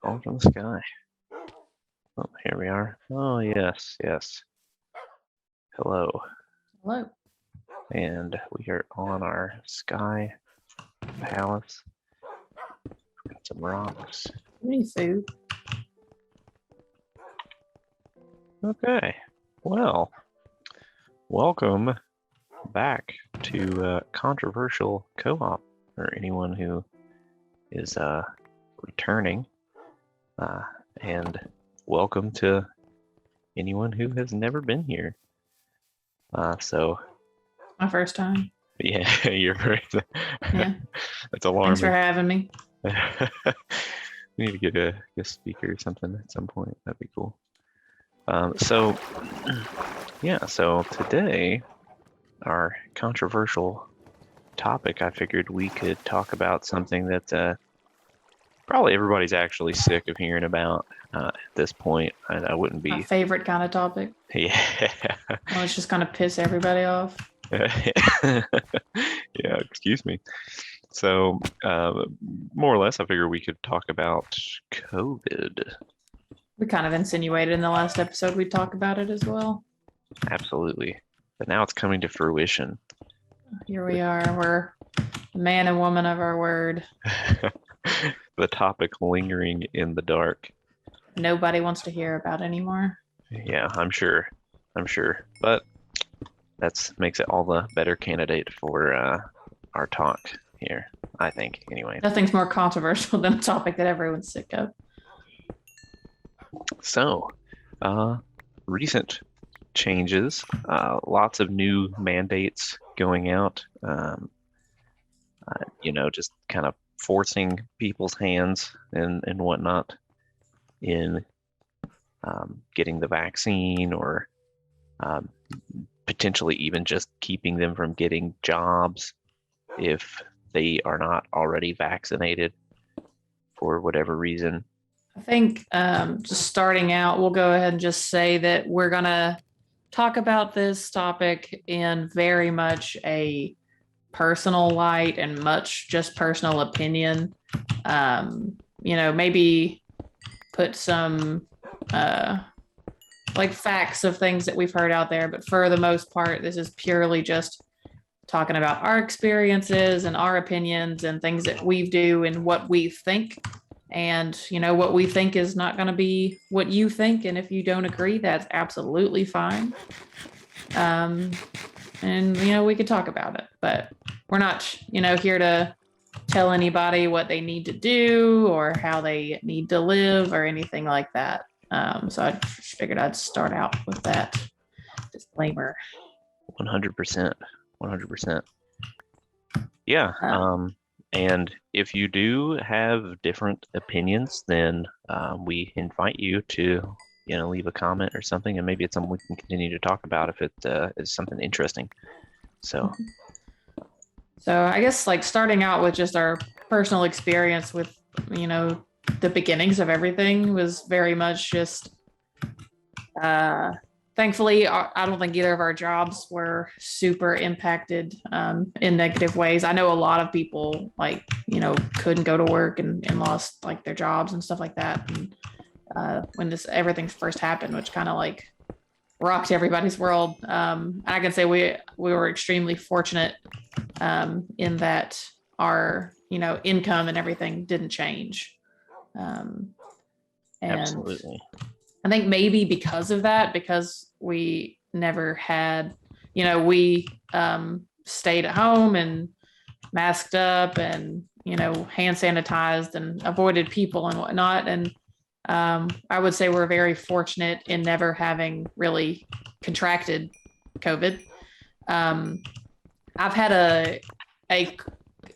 Falling from the sky. Oh, here we are. Oh, yes, yes. Hello. Hello. And we are on our sky palace. Got some rocks. Any food? Okay. Well, welcome back to Controversial Co-op, or anyone who is returning. And welcome to anyone who has never been here. So My first time. yeah, you're right. Yeah. That's alarming. Thanks for having me. We need to get a guest speaker or something at some point. That'd be cool. So today, our controversial topic, I figured we could talk about something that probably everybody's actually sick of hearing about at this point. I wouldn't be. My favorite kind of topic. Yeah. Well, it's just kind of piss everybody off. Yeah, excuse me. So, more or less, I figure we could talk about COVID. We kind of insinuated in the last episode we'd talk about it as well. Absolutely. But now it's coming to fruition. Here we are. We're the man and woman of our word. The topic lingering in the dark. Nobody wants to hear about anymore. Yeah, I'm sure. But that makes it all the better candidate for our talk here, I think, anyway. Nothing's more controversial than a topic that everyone's sick of. So, recent changes, lots of new mandates going out, just kind of forcing people's hands and whatnot in getting the vaccine, or potentially even just keeping them from getting jobs if they are not already vaccinated for whatever reason. I think just starting out, we'll go ahead and just say that we're going to talk about this topic in very much a personal light and much just personal opinion. Maybe put some facts of things that we've heard out there, but for the most part, this is purely just talking about our experiences and our opinions and things that we do and what we think. And, what we think is not going to be what you think. And if you don't agree, that's absolutely fine. We could talk about it, but we're not, here to tell anybody what they need to do or how they need to live or anything like that. So I just figured I'd start out with that disclaimer. 100%. Yeah. And if you do have different opinions, then we invite you to, leave a comment or something, and maybe it's something we can continue to talk about if it is something interesting. So I guess starting out with just our personal experience with, the beginnings of everything was very much just, thankfully, I don't think either of our jobs were super impacted in negative ways. I know a lot of people couldn't go to work and lost their jobs and stuff like that. And when everything first happened, which kind of rocked everybody's world. I can say we were extremely fortunate in that our income and everything didn't change. Absolutely. I think maybe because of that, because we never had, we stayed at home and masked up and, hand sanitized and avoided people and whatnot. And I would say we're very fortunate in never having really contracted COVID. I've had a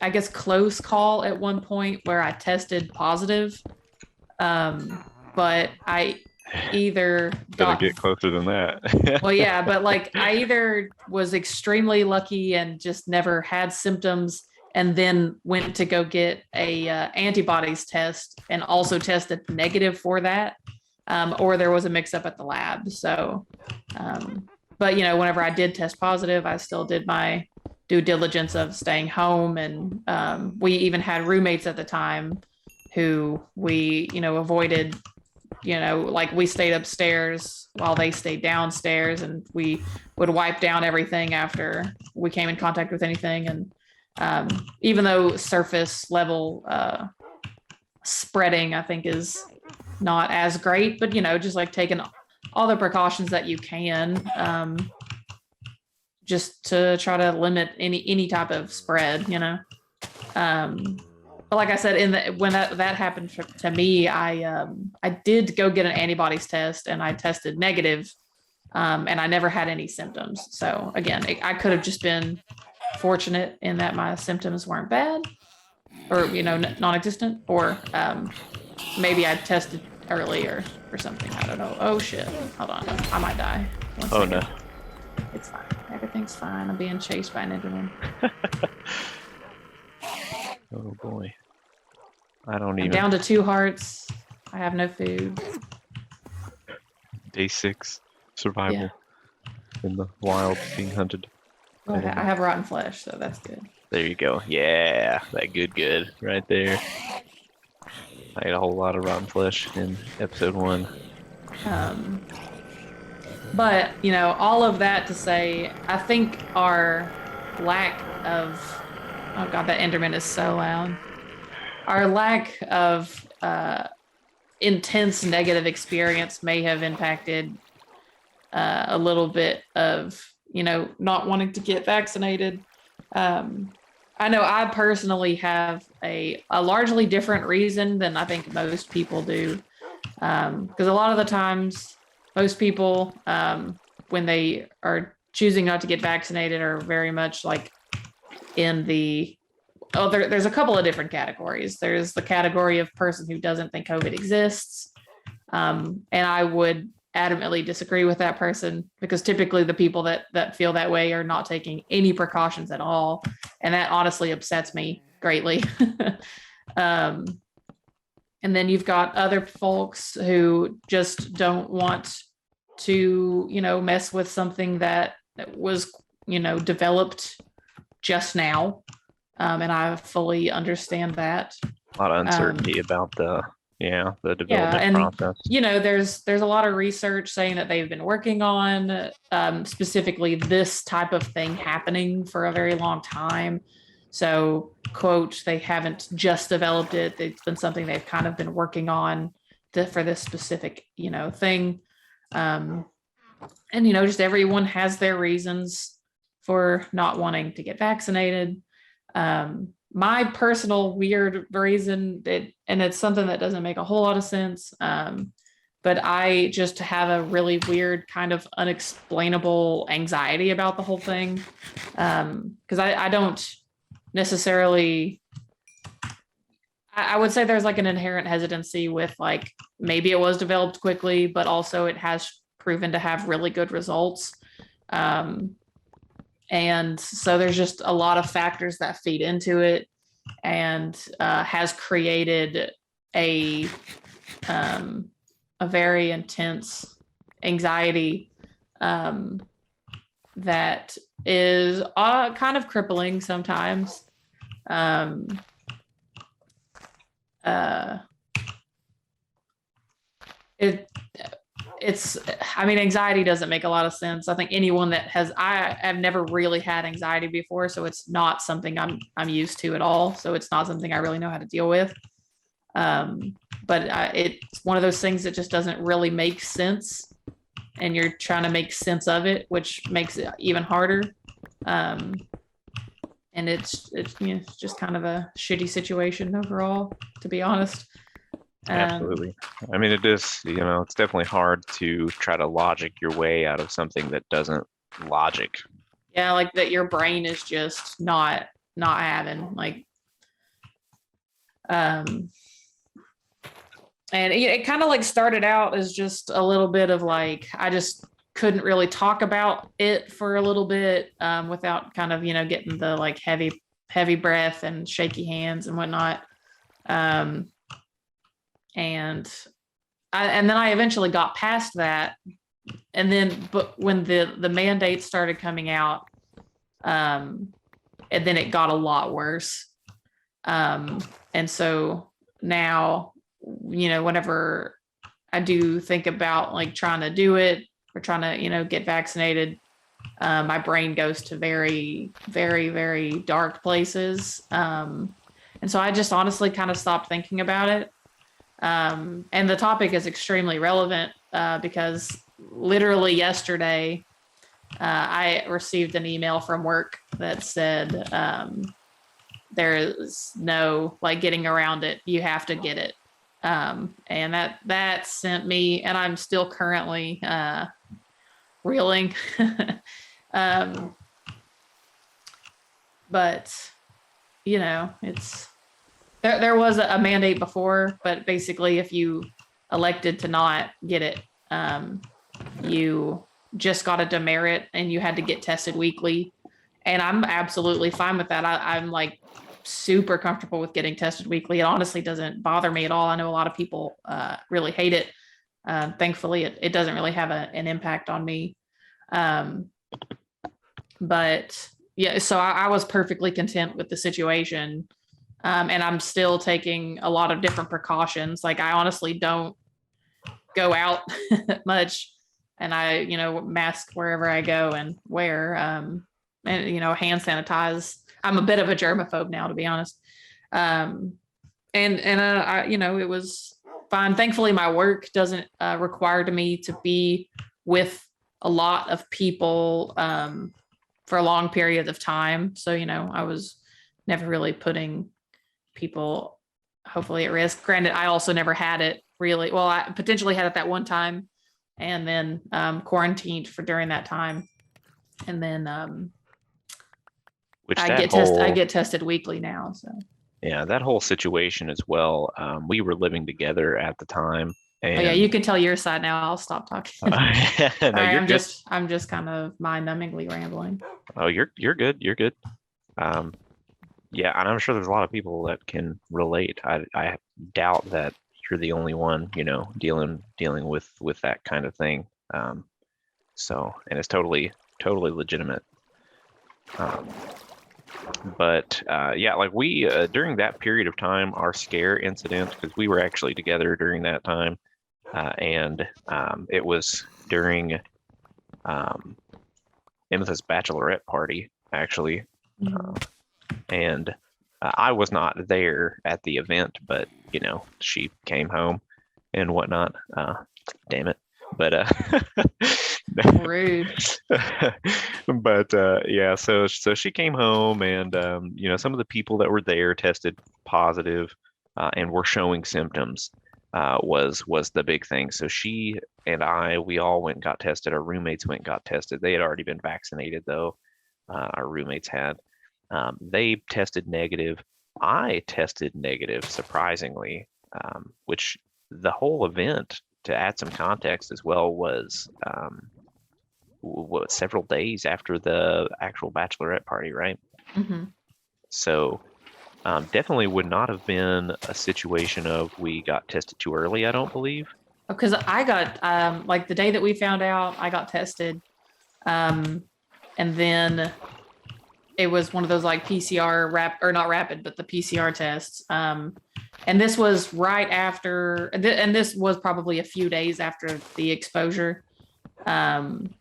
I guess close call at one point where I tested positive, but I either gotta get closer than that. Well, yeah, but I either was extremely lucky and just never had symptoms, and then went to go get a antibodies test and also tested negative for that, or there was a mix up at the lab. So, but whenever I did test positive, I still did my due diligence of staying home, and we even had roommates at the time, who we, avoided, like we stayed upstairs while they stayed downstairs, and we would wipe down everything after we came in contact with anything. And even though surface level spreading, I think, is not as great, but just like taking all the precautions that you can, just to try to limit any type of spread. But like I said, when that happened to me, I did go get an antibodies test, and I tested negative, and I never had any symptoms. So again, I could have just been fortunate in that my symptoms weren't bad, or non-existent, or maybe I tested earlier or something. I don't know. Oh shit! Hold on, I might die. Oh no! It's fine. Everything's fine. I'm being chased by an Enderman. Oh boy! I'm down to 2 hearts. I have no food. Day 6 survival in the wild, being hunted. I have rotten flesh, so that's good. There you go. Yeah, that good right there. I ate a whole lot of rotten flesh in episode 1. But all of that to say, I think our lack of, oh god, that Enderman is so loud. Our lack of intense negative experience may have impacted a little bit of not wanting to get vaccinated. I know I personally have a largely different reason than I think most people do, because a lot of the times most people, when they are choosing not to get vaccinated, are very much like in the there's a couple of different categories. There's the category of person who doesn't think COVID exists. And I would adamantly disagree with that person, because typically the people that feel that way are not taking any precautions at all. And that honestly upsets me greatly. And then you've got other folks who just don't want to, mess with something that was, developed just now. And I fully understand that. A lot of uncertainty about the development process. There's a lot of research saying that they've been working on specifically this type of thing happening for a very long time. So, quote, they haven't just developed it. It's been something they've kind of been working on for this specific, thing. And, just everyone has their reasons for not wanting to get vaccinated. My personal weird reason, and it's something that doesn't make a whole lot of sense, but I just have a really weird kind of unexplainable anxiety about the whole thing, because I don't necessarily, I would say there's like an inherent hesitancy with, like, maybe it was developed quickly, but also it has proven to have really good results. And so there's just a lot of factors that feed into it, and has created a very intense anxiety that is kind of crippling sometimes. Anxiety doesn't make a lot of sense. I think anyone that I've never really had anxiety before, so it's not something I'm used to at all. So it's not something I really know how to deal with. But it's one of those things that just doesn't really make sense, and you're trying to make sense of it, which makes it even harder. And it's just kind of a shitty situation overall, to be honest. Absolutely. I mean, it is, it's definitely hard to try to logic your way out of something that doesn't logic. Yeah, like that your brain is just not having, like, and it kind of like started out as just a little bit of like, I just couldn't really talk about it for a little bit without kind of, getting the like heavy breath and shaky hands and whatnot. And then I eventually got past that. And then, but when the mandates started coming out, and then it got a lot worse. And so now, whenever I do think about like trying to do it or trying to, get vaccinated, my brain goes to very, very, very dark places. And so I just honestly kind of stopped thinking about it. And the topic is extremely relevant because literally yesterday, I received an email from work that said there is no like getting around it. You have to get it. And that sent me, and I'm still currently reeling. um, but it's there was a mandate before, but basically, if you elected to not get it, you just got a demerit, and you had to get tested weekly. And I'm absolutely fine with that. I'm like super comfortable with getting tested weekly. It honestly doesn't bother me at all. I know a lot of people really hate it. Thankfully, it doesn't really have an impact on me. But yeah, so I was perfectly content with the situation. And I'm still taking a lot of different precautions. Like I honestly don't go out much, and I, mask wherever I go and wear, and hand sanitize. I'm a bit of a germaphobe now, to be honest. And I, it was fine. Thankfully, my work doesn't require me to be with a lot of people for long periods of time. So, I was never really putting people hopefully at risk. Granted, I also never had it really. Well, I potentially had it that one time, and then quarantined for during that time. And then Which I that get whole I get tested weekly now. So yeah, that whole situation as well. We were living together at the time, oh yeah, you and can tell your side now. I'll stop talking. no, Sorry, you're good. I'm just kind of mind-numbingly rambling. Oh, you're good. You're good. Um, yeah, and I'm sure there's a lot of people that can relate. I doubt that you're the only one, dealing with that kind of thing. So, and it's totally legitimate. Um, but yeah, like we during that period of time, our scare incident, because we were actually together during that time, and it was during um, Emytha's bachelorette party, actually. Mhm. Uh, and I was not there at the event, but she came home and whatnot. Damn it! But Rude. but yeah, so she came home, and some of the people that were there tested positive, and were showing symptoms. Was the big thing. So she and we all went and got tested. Our roommates went and got tested. They had already been vaccinated though. Our roommates had. They tested negative. I tested negative, surprisingly, which the whole event, to add some context as well, was several days after the actual bachelorette party, right? Mm-hmm. So definitely would not have been a situation of we got tested too early, I don't believe. Because I got like the day that we found out, I got tested, and then it was one of those like PCR or not rapid, but the PCR tests. And this was right after, and this was probably a few days after the exposure. Um,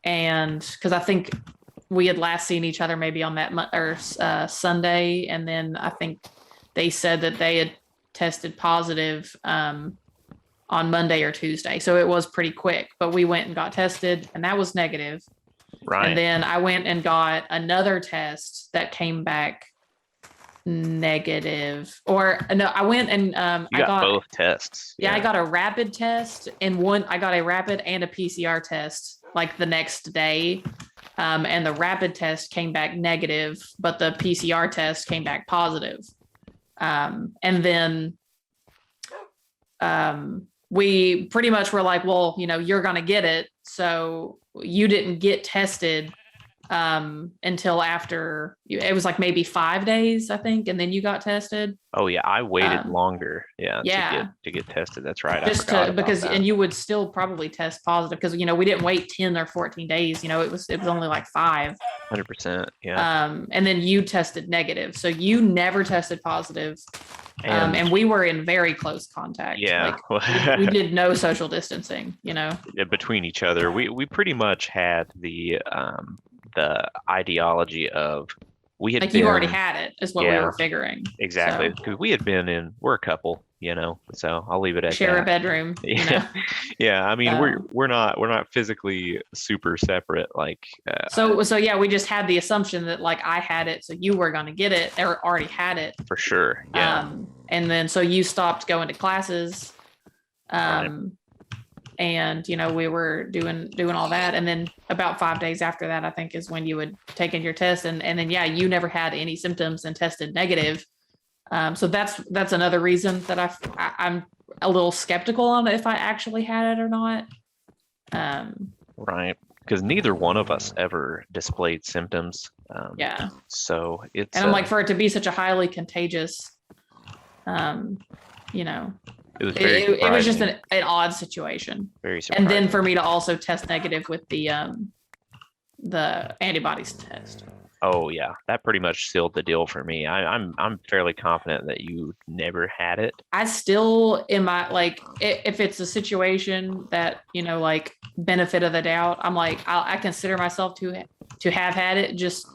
and because I think we had last seen each other maybe on that Sunday, and then I think they said that they had tested positive on Monday or Tuesday, so it was pretty quick. But we went and got tested, and that was negative. Right. And then I went and got another test that came back negative. Or no, I went and You got both tests. Yeah, I got a rapid test, and I got a rapid and a PCR test like the next day. And the rapid test came back negative, but the PCR test came back positive. And then we pretty much were like, well, you're going to get it. So you didn't get tested until after it was like maybe 5 days, I think, and then you got tested. Oh yeah, I waited Um, longer, yeah, yeah, to get tested. That's right. I just forgot to about because that. and you would still probably test positive because we didn't wait 10 or 14 days. It was only like 5. 100%. Yeah. And then you tested negative, so you never tested positive. And And we were in very close contact. yeah, Like we did no social distancing. between each other, we pretty much had the ideology of we had Like you already been, had it is what we yeah, were figuring. exactly, So because we had been in, we're a couple, so I'll leave it at share a that. bedroom. Yeah, yeah. I mean, So we're not physically super separate. Like, so yeah, we just had the assumption that like I had it, so you were gonna get it or already had it. for sure. Yeah. And then so you stopped going to classes. Right. And we were doing all that, and then about 5 days after that, I think, is when you had taken your test, and then yeah, you never had any symptoms and tested negative. So that's another reason that I'm a little skeptical on if I actually had it or not. Right. Because neither one of us ever displayed symptoms. Yeah, So it's and I'm like, for it to be such a highly contagious, um, you know, it was very it was just surprising. an odd situation. Very And then surprising. for me to also test negative with the antibodies test. Oh yeah, that pretty much sealed the deal for me. I'm fairly confident that you never had it. I still am like, if it's a situation that, like benefit of the doubt, I'm like, I consider myself to have had it, just,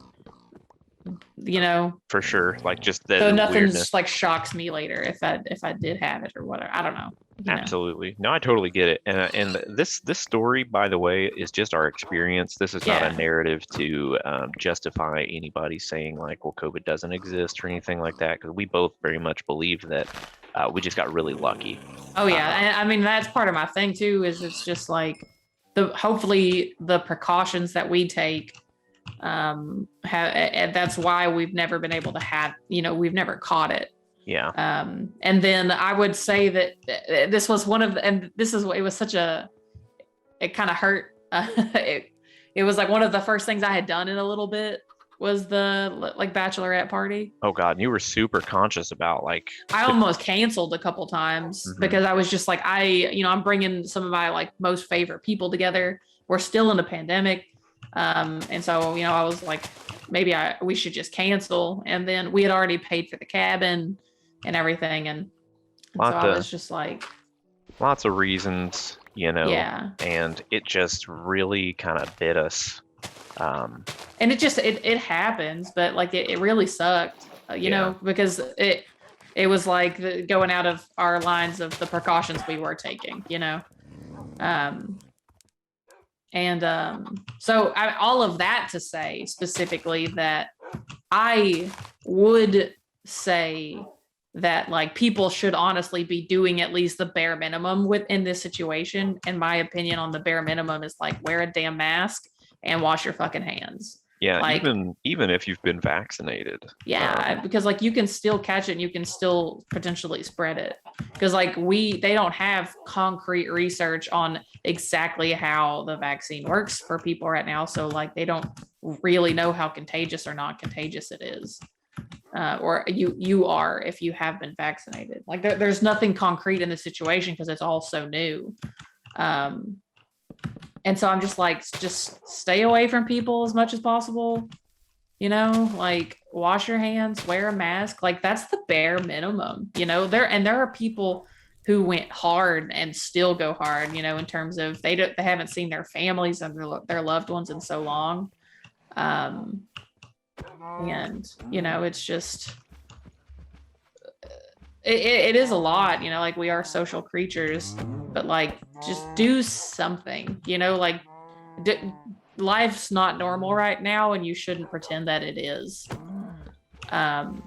For sure. Like just so the nothing weirdness. just like shocks me later if I did have it or whatever. I don't know. Absolutely. No, I totally get it. And this story, by the way, is just our experience. This is not a Yeah. narrative to justify anybody saying like, well, COVID doesn't exist or anything like that, because we both very much believe that we just got really lucky. Oh yeah. And I mean, that's part of my thing too, is it's just like hopefully the precautions that we take, and that's why we've never been able to we've never caught it. Yeah. And then I would say that this was and this is what it was it kind of hurt. It was like one of the first things I had done in a little bit was the like bachelorette party. Oh God, and you were super conscious about like I almost canceled a couple times because I was just like, I'm bringing some of my like most favorite people together. We're still in a pandemic. And so, I was like, maybe we should just cancel. And then we had already paid for the cabin and everything. And so I was just like, lots of reasons, yeah. And it just really kind of bit us. And it happens, but like it really sucked, because it was like going out of our lines of the precautions we were taking, so all of that to say specifically that I would say that like people should honestly be doing at least the bare minimum within this situation. And my opinion on the bare minimum is like, wear a damn mask and wash your fucking hands. Yeah, like, even if you've been vaccinated. Yeah, because like you can still catch it and you can still potentially spread it. Because like they don't have concrete research on exactly how the vaccine works for people right now. So like they don't really know how contagious or not contagious it is. Or you are if you have been vaccinated. Like there's nothing concrete in this situation because it's all so new. And so I'm just like, just stay away from people as much as possible. Like wash your hands, wear a mask. Like that's the bare minimum. There are people who went hard and still go hard. In terms of they haven't seen their families and their loved ones in so long. And it's just it is a lot. Like we are social creatures, but like just do something. Like life's not normal right now, and you shouldn't pretend that it is. And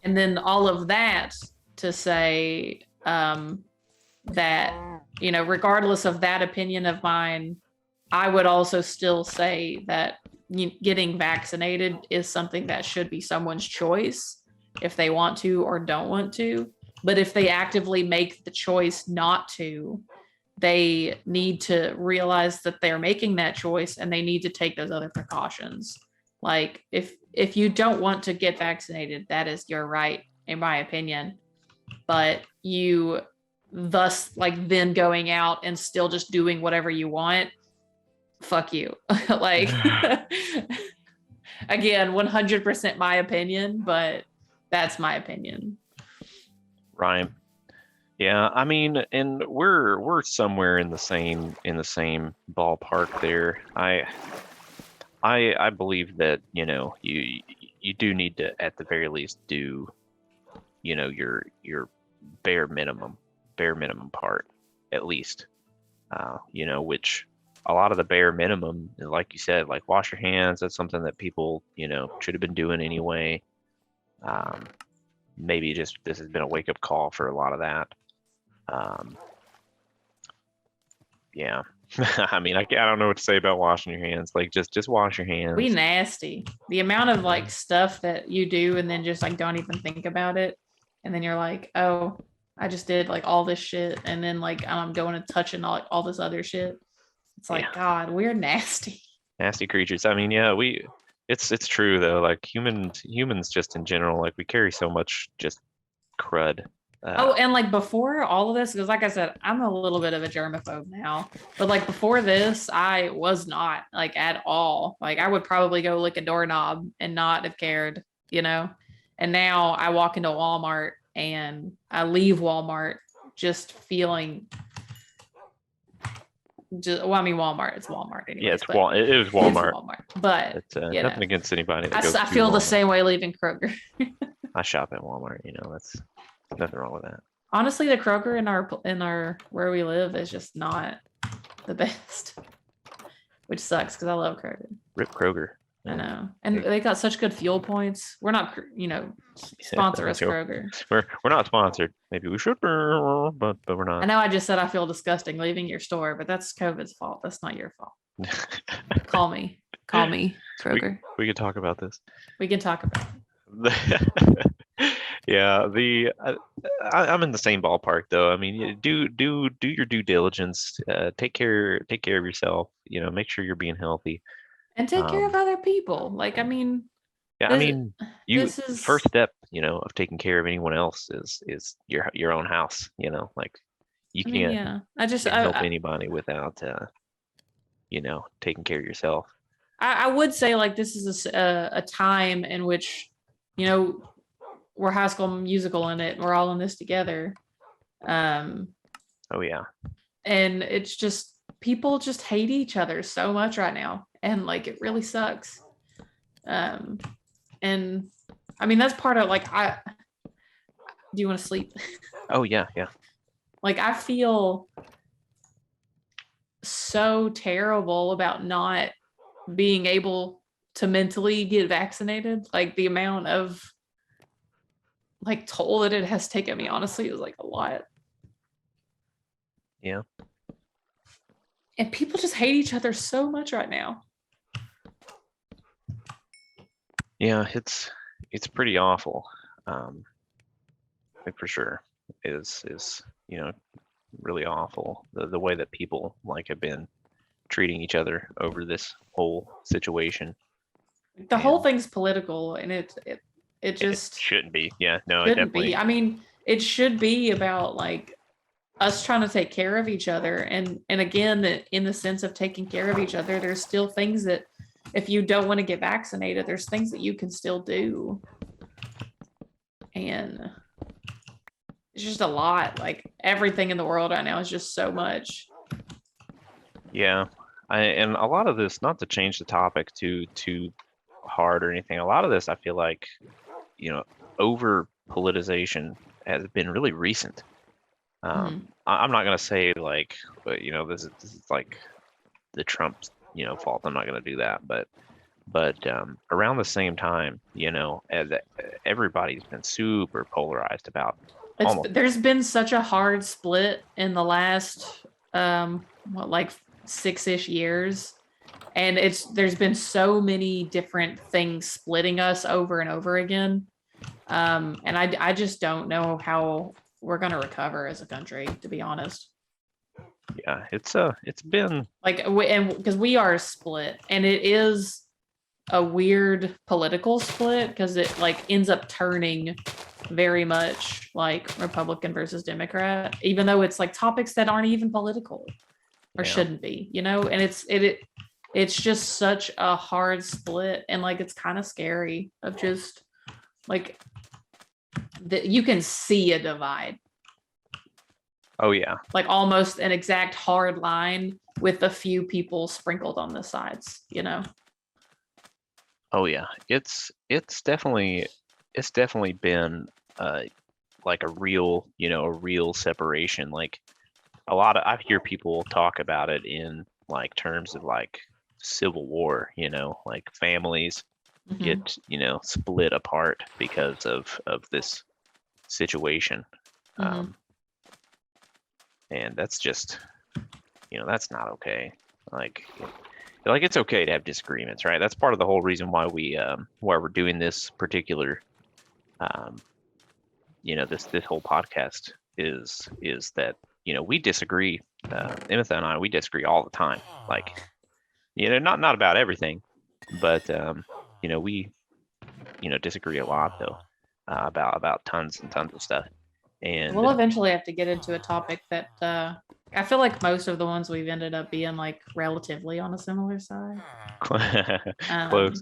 then all of that to say that regardless of that opinion of mine, I would also still say that getting vaccinated is something that should be someone's choice if they want to or don't want to. But if they actively make the choice not to, they need to realize that they're making that choice and they need to take those other precautions. Like if you don't want to get vaccinated, that is your right, in my opinion. But you thus like then going out and still just doing whatever you want, fuck you. Like again, 100% my opinion, but that's my opinion. Right. Yeah, I mean, and we're somewhere in the same ballpark there. I believe that, you do need to at the very least do, your bare minimum part at least. Which a lot of the bare minimum, like you said, like wash your hands, that's something that people, should have been doing anyway. Um, Maybe just this has been a wake up call for a lot of that. Um, yeah. I mean, I don't know what to say about washing your hands. Like, just wash your We hands. nasty. The amount of like stuff that you do and then just like don't even think about it. And then you're like, oh, I just did like all this shit. And then like I'm going and touching all this other shit. It's Yeah, like, God, we're nasty. nasty creatures. I mean, yeah, it's true though. Like humans just in general, like we carry so much just crud. Oh, Uh, and like before all of this, because like I said, I'm a little bit of a germaphobe now, but like before this, I was not like at all. Like I would probably go lick a doorknob and not have cared, you know? And now I walk into Walmart and I leave Walmart just feeling just, well, I mean, Walmart, it's Walmart yeah, anyways, but It was it's Walmart. Walmart. But, It's you know, nothing against anybody that goes I to feel the Walmart. same way leaving Kroger. I shop at Walmart. That's nothing wrong with that. Honestly, the Kroger in our where we live is just not the best, which sucks because I love Kroger. Rip Kroger. I know, and they got such good fuel points. We're not, sponsor us, Kroger. We're not sponsored. Maybe we should, but we're I not. know I just said I feel disgusting leaving your store, but that's COVID's fault. That's not your fault. Call me, Kroger. We could talk about this. We can talk about Yeah, I'm in the same ballpark though. I mean, do your due diligence. Take care of yourself. Make sure you're being healthy. and take care of Um, other people. Like, I mean, yeah, I this mean, this first is. step, of taking care of anyone else is your own house. Like you I mean, can't yeah. help anybody without taking care of yourself. I would say like this is a time in which, you know, we're High School Musical in it. And we're all in this together. Um, Oh yeah. and it's just people just hate each other so much right now, and like it really sucks. Um, and I mean that's part of like I. Do you want to sleep? Oh yeah, yeah. Like I feel so terrible about not being able to mentally get vaccinated. Like the amount of like toll that it has taken me honestly is like a lot. Yeah. And people just hate each other so much right now. Yeah, it's pretty awful. Like for sure is really awful the way that people like have been treating each other over this whole situation. The whole And thing's political, and it it just shouldn't be. Yeah, no, it shouldn't be. definitely. I mean, it should be about like us trying to take care of each other, and again, in the sense of taking care of each other, there's still things that if you don't want to get vaccinated, there's things that you can still do, and it's just a lot. Like everything in the world right now is just so much. Yeah. And a lot of this, not to change the topic too hard or anything, a lot of this I feel like, you know, over politicization has been really recent. Mhm. I'm not gonna say like, this is like the Trump, fault. I'm not gonna do that, but around the same time, as everybody's been super polarized about almost. There's been such a hard split in the last like 6-ish years, and there's been so many different things splitting us over and over again, and I just don't know how we're going to recover as a country, to be honest. Yeah, it's been Like, and because we are split, and it is a weird political split because it like ends up turning very much like Republican versus Democrat, even though it's like topics that aren't even political or yeah. shouldn't be, you know. And it's just such a hard split, and like it's kind of scary of just like that you can see a divide, Oh yeah. like almost an exact hard line with a few people sprinkled on the sides, you know. Oh yeah. It's definitely been uh like a real, a real separation. Like I hear people talk about it in like terms of like civil war, like families Mm-hmm. get, split apart because of this situation. Mm-hmm. Um, and that's just, that's not okay. Like, it's okay to have disagreements, right? That's part of the whole reason why we're doing this particular, um, this whole podcast is that, we disagree. Emytha and I, we disagree all the time. Like, not about everything, but we disagree a lot though, about tons and tons of stuff. And We'll eventually have to get into a topic that I feel like most of the ones we've ended up being like relatively on a similar side. close Um,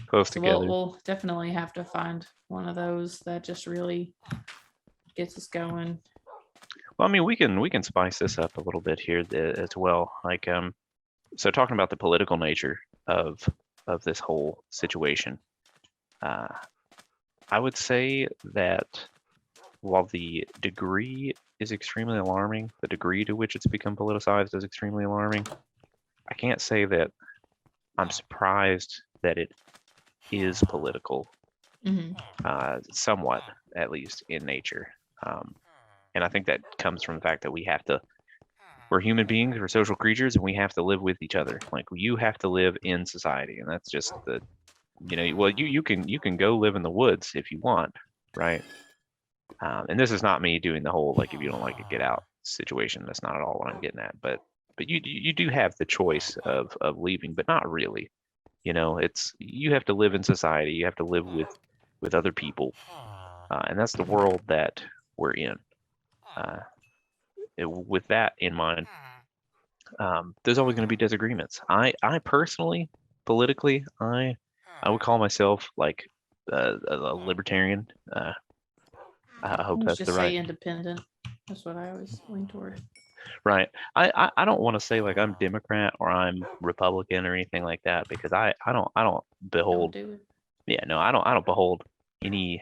close so we'll together. we'll definitely have to find one of those that just really gets us going. Well, I mean, we can spice this up a little bit here as well. Like, so talking about the political nature of this whole situation, uh, I would say that while the degree is extremely alarming, the degree to which it's become politicized is extremely alarming. I can't say that I'm surprised that it is political, Mm-hmm. somewhat at least in nature. Um, and I think that comes from the fact that we're human beings, we're social creatures, and we have to live with each other. Like you have to live in society, and that's just well, you can go live in the woods if you want, right? And this is not me doing the whole like if you don't like it, get out situation. That's not at all what I'm getting at. But you do have the choice of leaving, but not really. It's you have to live in society. You have to live with other people, and that's the world that we're in. Uh, with that in mind, there's always going to be disagreements. I personally, politically, I would call myself like a libertarian. I hope Let's that's the just right say independent. That's what I always lean toward. right. I don't want to say like I'm Democrat or I'm Republican or anything like that because I don't Don't behold do it. yeah no I don't behold any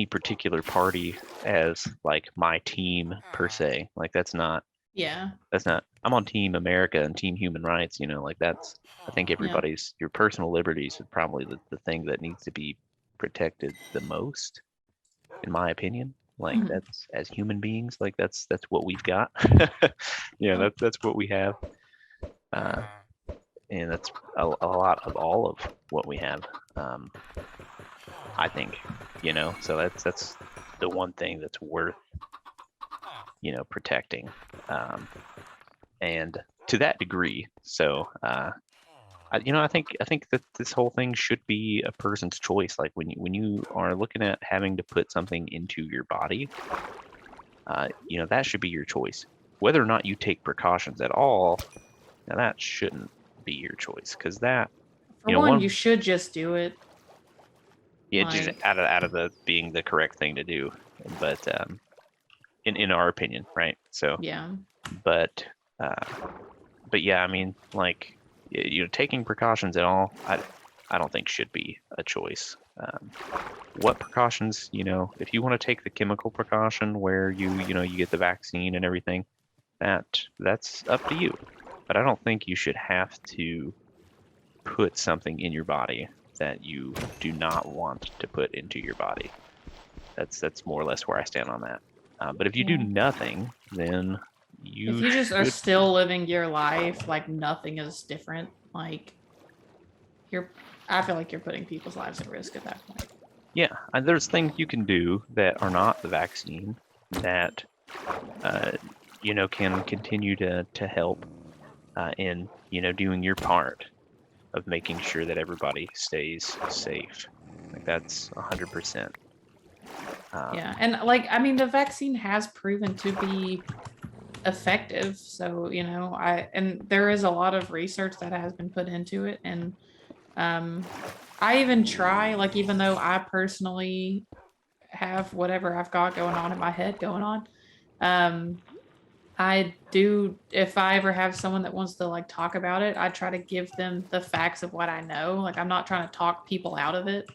particular party as like my team per se. Like Yeah. that's not I'm on Team America and Team Human Rights, like I think Yeah. your personal liberties is probably the thing that needs to be protected the most, in my opinion. Like Mm-hmm. that's as human beings, like that's what we've got. Yeah, Oh, that's what we have. Uh, and that's a lot of all of what we have. Um, I think, so that's the one thing that's worth, protecting. Um, and to that degree, so I think that this whole thing should be a person's choice. Like when you are looking at having to put something into your body, that should be your choice. Whether or not you take precautions at all, now that shouldn't be your choice because that, for one, you one, should just do it. yeah, just Like, out of the being the correct thing to do, but in our opinion, right? So, yeah. but but yeah, I mean, like, taking precautions at all, I don't think should be a choice. What precautions, if you want to take the chemical precaution where you get the vaccine and everything, that's up to you. But I don't think you should have to put something in your body that you do not want to put into your body. That's more or less where I stand on that. But if you do Yeah. nothing, then If you you just are should. still living your life like nothing is different, like you're, I feel like you're putting people's lives at risk at that point. Yeah, and there's things you can do that are not the vaccine that uh, can continue to help in, doing your part of making sure that everybody stays safe. Like that's 100%. Yeah. And like, I mean, the vaccine has proven to be effective. So, and there is a lot of research that has been put into it. And I even try, like, even though I personally have whatever I've got going on in my head going on, um, I do, if I ever have someone that wants to like talk about it, I try to give them the facts of what I know. Like, I'm not trying to talk people out of it,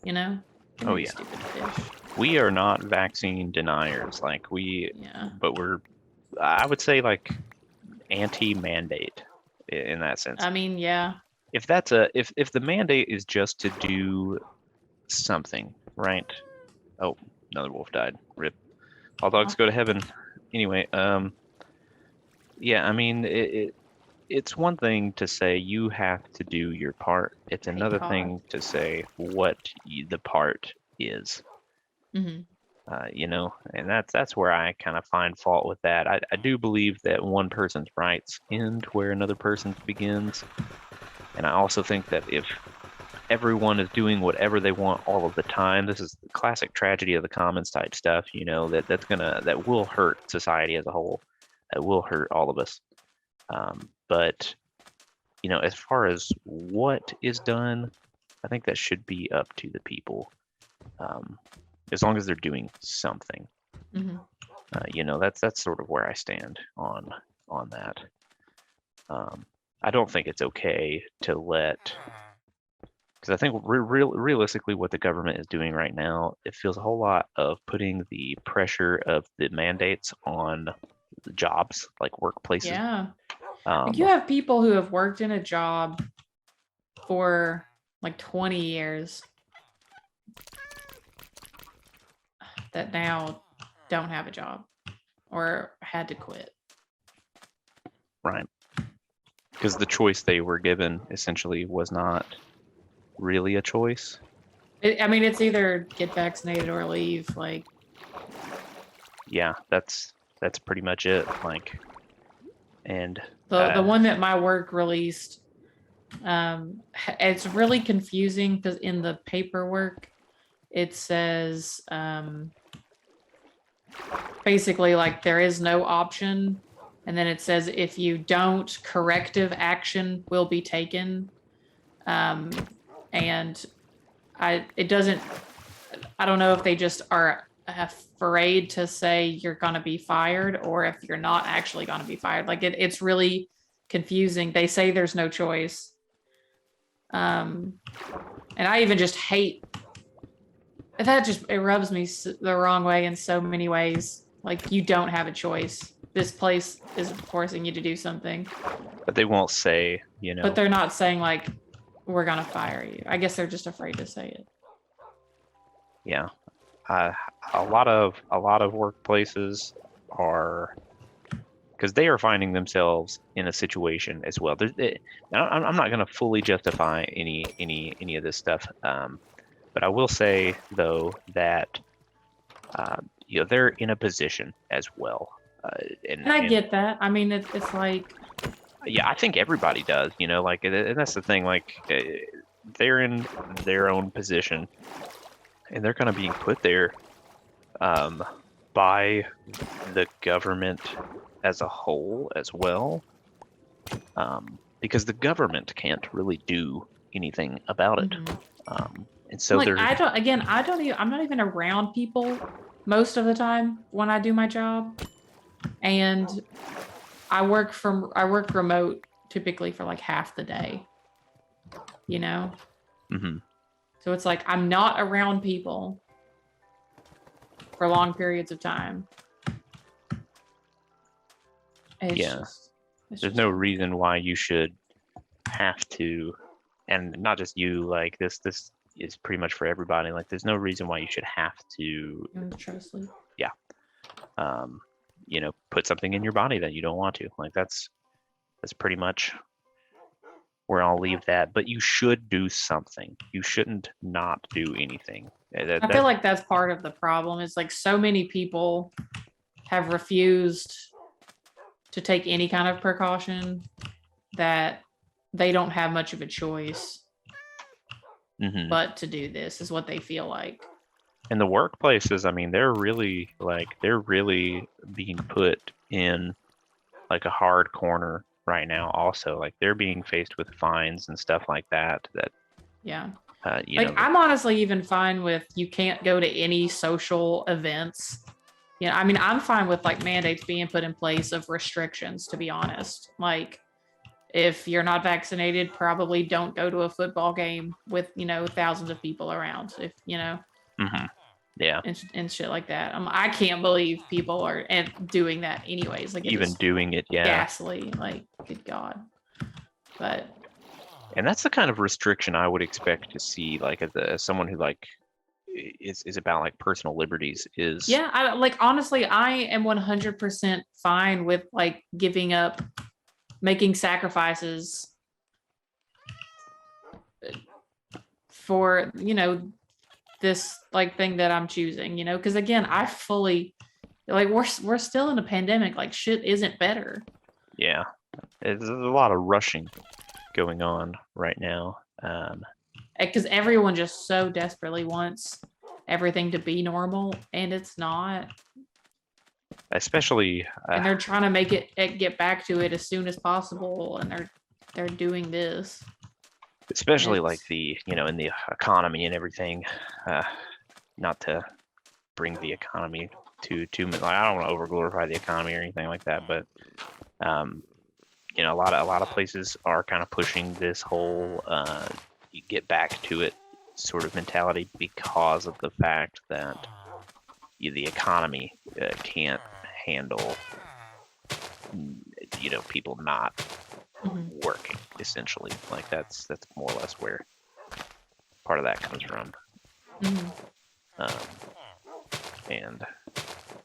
you know? Give Oh me the yeah, stupid fish. we are not vaccine deniers. Yeah. But I would say like anti-mandate in that sense. I mean, yeah. If the mandate is just to do something, right? Oh, another wolf died. Rip. All dogs Oh, go to heaven. Anyway, yeah, I mean, it's one thing to say you have to do your part. It's I hate another cough. thing to say what the part is. Hmm. And that's where I kind of find fault with that. I do believe that one person's rights end where another person's begins, and I also think that if everyone is doing whatever they want all of the time, this is the classic tragedy of the commons type stuff. That will hurt society as a whole. That will hurt all of us. But as far as what is done, I think that should be up to the people, um, as long as they're doing something. Hmm. That's sort of where I stand on that. I don't think it's okay to let, because I think realistically, what the government is doing right now, it feels a whole lot of putting the pressure of the mandates on the jobs, like workplaces. Yeah. Like, Um, you have people who have worked in a job for like 20 years that now don't have a job or had to quit. right. Because the choice they were given essentially was not really a choice. I mean, it's either get vaccinated or leave. Like, Yeah, that's pretty much it. Like, and the one that my work released, it's really confusing because in the paperwork it says basically like there is no option, and then it says if you don't, corrective action will be taken. And it doesn't, I don't know if they just are afraid to say you're going to be fired or if you're not actually going to be fired. Like, it's really confusing. They say there's no choice. Um, and I even just hate that. Just, it rubs me the wrong way in so many ways. Like, you don't have a choice. This place is forcing you to do something, but they won't say, but they're not saying like we're gonna fire you. I guess they're just afraid to say it. yeah. Uh, a lot of workplaces are, because they are finding themselves in a situation as well. I'm not going to fully justify any of this stuff, but I will say though that they're in a position as well, And I and get that. I mean, it's like, yeah, I think everybody does. Like, and that's the thing. Like, they're in their own position, and they're kind of being put there um, by the government as a whole as well, because the government can't really do anything about it. mhm. And And so like, they're, I don't even, I'm not even around people most of the time when I do my job. And I work remote typically for like half the day, you know? mhm, So it's like I'm not around people for long periods of time. It's yeah, just, it's there's just no hard. reason why you should have to, and not just you, like this is pretty much for everybody. Like, there's no reason why you should have to, You want to try to sleep? yeah, um, put something in your body that you don't want to. Like, that's pretty much where I'll leave that. But you should do something. You shouldn't not do anything. I feel like that's part of the problem. Is like so many people have refused to take any kind of precaution, that they don't have much of a choice but to do this, is what they feel like. And the workplaces, I mean, they're really being put in like a hard corner right now also. Like they're being faced with fines and stuff like that Yeah. you Like know, I'm honestly even fine with you can't go to any social events. You know, I mean, I'm fine with like mandates being put in place of restrictions, to be honest. Like if you're not vaccinated, probably don't go to a football game with, thousands of people around. If, yeah, and shit like that. I can't believe people are doing that anyways. Like it even is doing it, yeah. ghastly. Like, good God. But And that's the kind of restriction I would expect to see, like as someone who like is about like personal liberties is. yeah, I like honestly, I am 100% fine with like giving up, making sacrifices for, this like thing that I'm choosing, because again, I fully like we're still in a pandemic, like shit isn't better. Yeah, there's a lot of rushing going on right now. Because everyone just so desperately wants everything to be normal, and it's not. Especially, And they're trying to make it get back to it as soon as possible, and they're doing this. especially like the in the economy and everything. Not to bring the economy to like, I don't want to overglorify the economy or anything like that, but a lot of places are kind of pushing this whole you get back to it sort of mentality because of the fact that the economy can't handle people not working, essentially. Like that's more or less where part of that comes from. And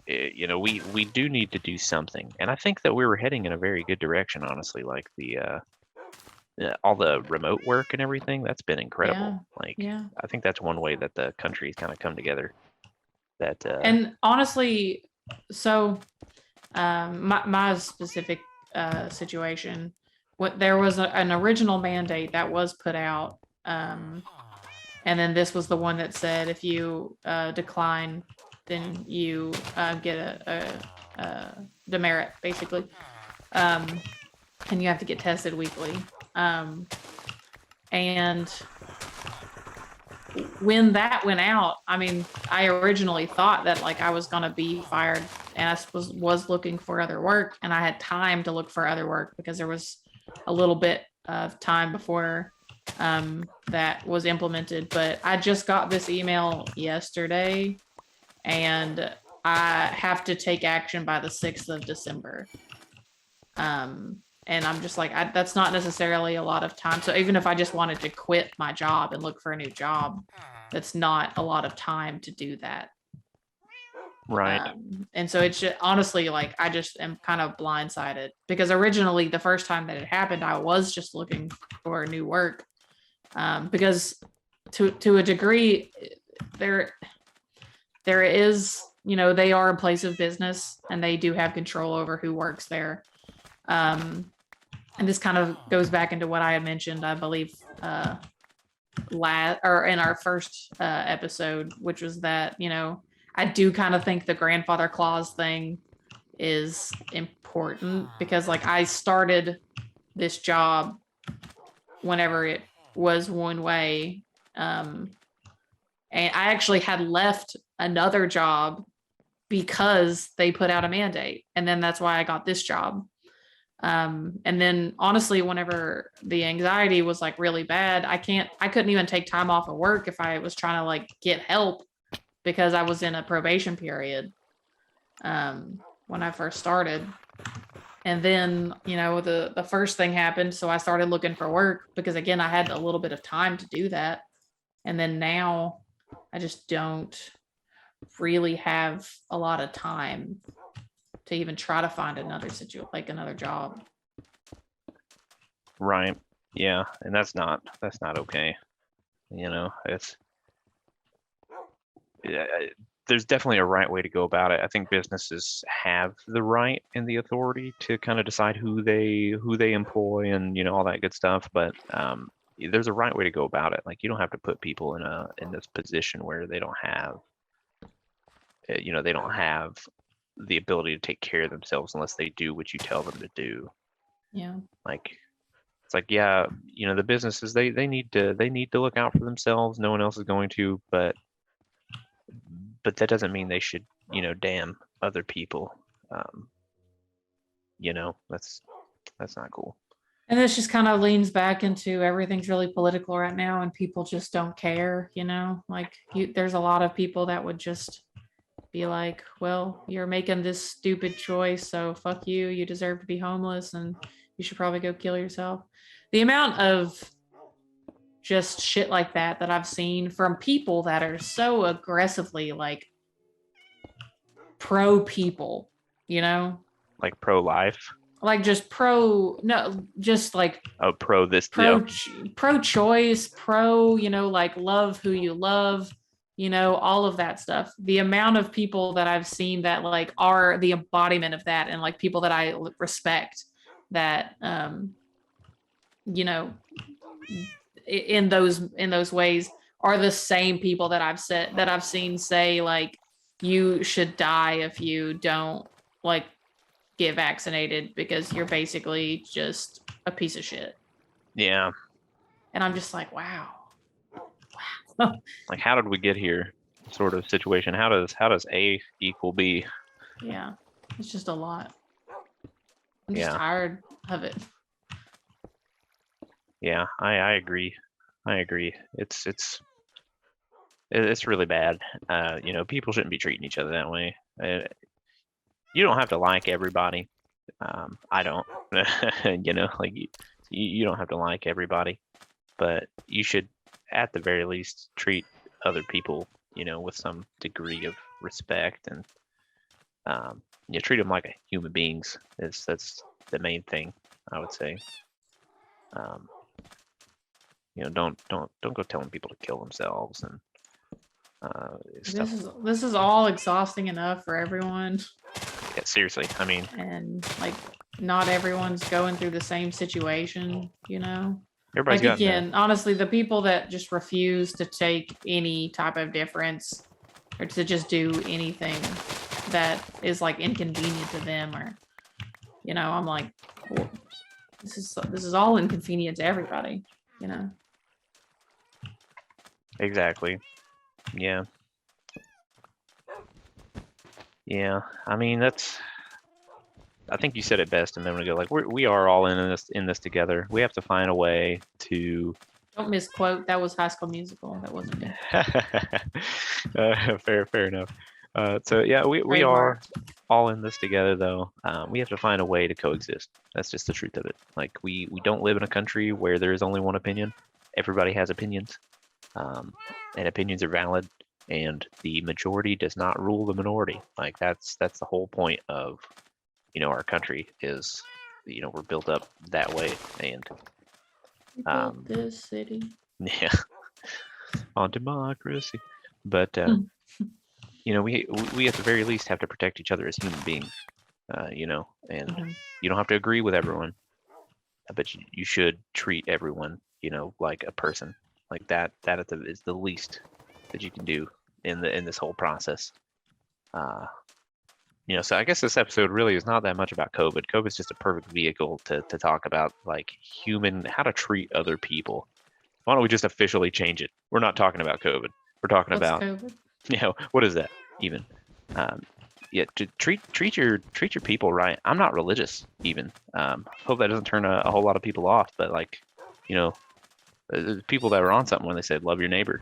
we do need to do something, and I think that we were heading in a very good direction, honestly. Like the all the remote work and everything, that's been incredible. Like I think that's one way that the country's kind of come together. That and honestly, so my specific situation, there was an original mandate that was put out, and then this was the one that said if you decline, then you get a demerit, basically, and you have to get tested weekly. And when that went out, I mean, I originally thought that like I was gonna be fired, and I was looking for other work, and I had time to look for other work because there was a little bit of time before that was implemented. But I just got this email yesterday, and I have to take action by the 6th of December. And I'm just like, that's not necessarily a lot of time. So even if I just wanted to quit my job and look for a new job, that's not a lot of time to do that. right. And so it's just, honestly, like I just am kind of blindsided because originally the first time that it happened, I was just looking for new work, because to a degree, there is, they are a place of business and they do have control over who works there. And this kind of goes back into what I had mentioned, I believe, or in our first episode, which was that, I do kind of think the grandfather clause thing is important because like I started this job whenever it was one way. And I actually had left another job because they put out a mandate. And then that's why I got this job. And then honestly, whenever the anxiety was like really bad, I couldn't even take time off of work if I was trying to like get help because I was in a probation period when I first started. And then, the first thing happened. So I started looking for work because again, I had a little bit of time to do that. And then now I just don't really have a lot of time to even try to find another situation, like another job. Right. Yeah, and that's not okay. It's there's definitely a right way to go about it. I think businesses have the right and the authority to kind of decide who they employ and all that good stuff. But there's a right way to go about it. Like you don't have to put people in this position where they don't have the ability to take care of themselves unless they do what you tell them to do. Yeah. Like it's like, yeah, the businesses they need to look out for themselves. No one else is going to, but that doesn't mean they should, damn other people. Um, that's not cool. And this just kind of leans back into everything's really political right now and people just don't care, like there's a lot of people that would just be like, well, you're making this stupid choice, so fuck you. You deserve to be homeless and you should probably go kill yourself. The amount of just shit like that I've seen from people that are so aggressively like pro people, Like pro-life. like just pro, no, just like Oh, pro this. Yeah. pro choice, pro, like love who you love, all of that stuff. The amount of people that I've seen that like are the embodiment of that and like people that I respect that you know in those ways are the same people that I've seen say like you should die if you don't like get vaccinated because you're basically just a piece of shit. Yeah. And I'm just like, wow. Like, how did we get here? Sort of situation. How does A equal B? Yeah, it's just a lot. I'm just Yeah. tired of it. Yeah, I agree. I agree. It's really bad. People shouldn't be treating each other that way. You don't have to like everybody. I don't. Like you don't have to like everybody, but you should, at the very least, treat other people, with some degree of respect and treat them like human beings. That's the main thing I would say. Um, don't go telling people to kill themselves and stuff. This is all exhausting enough for everyone. Yeah, seriously. I mean, and like not everyone's going through the same situation, everybody's like got again, honestly, the people that just refuse to take any type of difference or to just do anything that is like inconvenient to them or I'm like, well, this is all inconvenient to everybody. exactly. Yeah. Yeah. I mean, I think you said it best a minute ago. Like we are all in this together. We have to find a way to. Don't misquote. That was High School Musical. That wasn't me. Fair enough. So yeah, we are all in this together though. We have to find a way to coexist. That's just the truth of it. Like we don't live in a country where there is only one opinion. Everybody has opinions, and opinions are valid. And the majority does not rule the minority. Like that's the whole point of our country is we're built up that way. And this city, yeah, on democracy. But we at the very least have to protect each other as human beings. And you don't have to agree with everyone, but you should treat everyone like a person. Like that is the least that you can do in this whole process. So I guess this episode really is not that much about COVID. COVID is just a perfect vehicle to talk about like how to treat other people. Why don't we just officially change it? We're not talking about COVID. We're talking about COVID? What is that even? Yeah, to treat your people right. I'm not religious even. Hope that doesn't turn a whole lot of people off. But like, there's people that were on something when they said love your neighbor,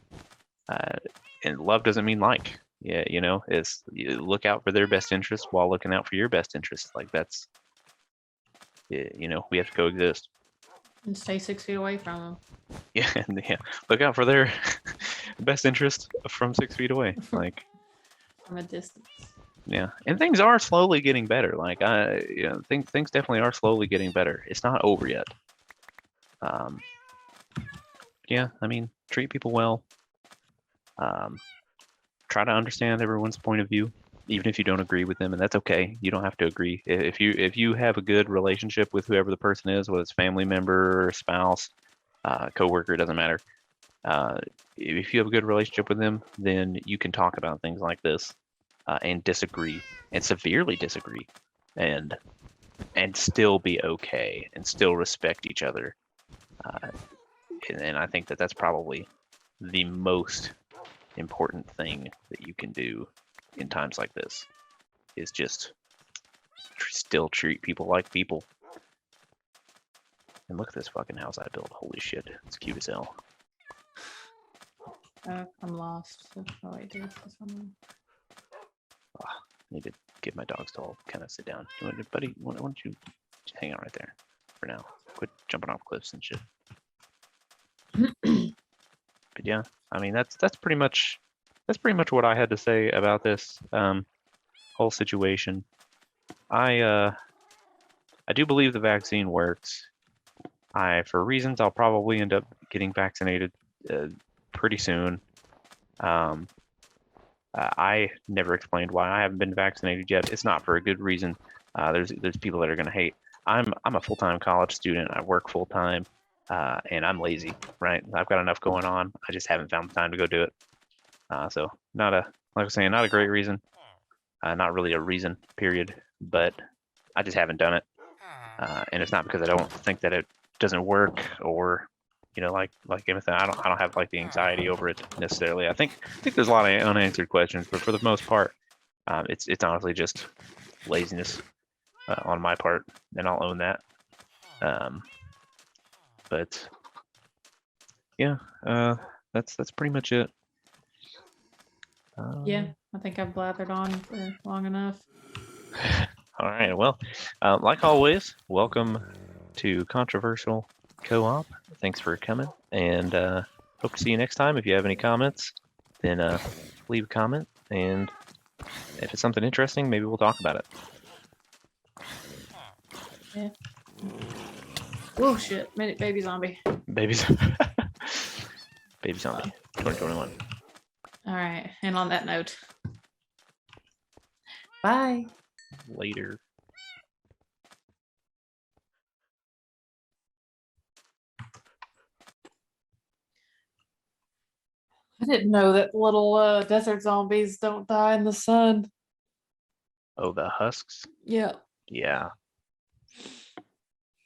and love doesn't mean like. Yeah, is you look out for their best interest while looking out for your best interest. Like that's, we have to coexist. And stay 6 feet away from them. Yeah, yeah. Look out for their best interest from 6 feet away. Like from a distance. Yeah, and things are slowly getting better. Like things definitely are slowly getting better. It's not over yet. Yeah, I mean, treat people well. try to understand everyone's point of view, even if you don't agree with them, and that's okay. You don't have to agree. If you have a good relationship with whoever the person is, whether it's family member, spouse, coworker, doesn't matter. If you have a good relationship with them, then you can talk about things like this and disagree and severely disagree and still be okay and still respect each other. And I think that that's probably the most important thing that you can do in times like this is just still treat people like people. And look at this fucking house I built. Holy shit, it's cute as hell. I'm lost. So, oh, wait, do this one. I need to get my dogs to all kind of sit down. Buddy, why don't you just hang out right there for now? Quit jumping off cliffs and shit. But yeah, I mean that's pretty much what I had to say about this whole situation. I do believe the vaccine works. For reasons I'll probably end up getting vaccinated pretty soon. I never explained why I haven't been vaccinated yet. It's not for a good reason. There's people that are gonna hate. I'm a full-time college student. I work full-time, and I'm lazy, right? I've got enough going on. I just haven't found the time to go do it. So not like I was saying, not a great reason. Not really a reason, period. But I just haven't done it, and it's not because I don't think that it doesn't work or like Emytha, I don't have like the anxiety over it necessarily. I think there's a lot of unanswered questions, but for the most part, it's honestly just laziness on my part, and I'll own that. But yeah, that's pretty much it. Yeah, I think I've blathered on for long enough. All right. Well, like always, welcome to Controversial Co-op. Thanks for coming, and hope to see you next time. If you have any comments, then leave a comment, and if it's something interesting, maybe we'll talk about it. Yeah. Oh shit, baby zombie. Baby zombie 2021. All right, and on that note, bye. Later. I didn't know that little desert zombies don't die in the sun. Oh, the husks? Yeah. Yeah.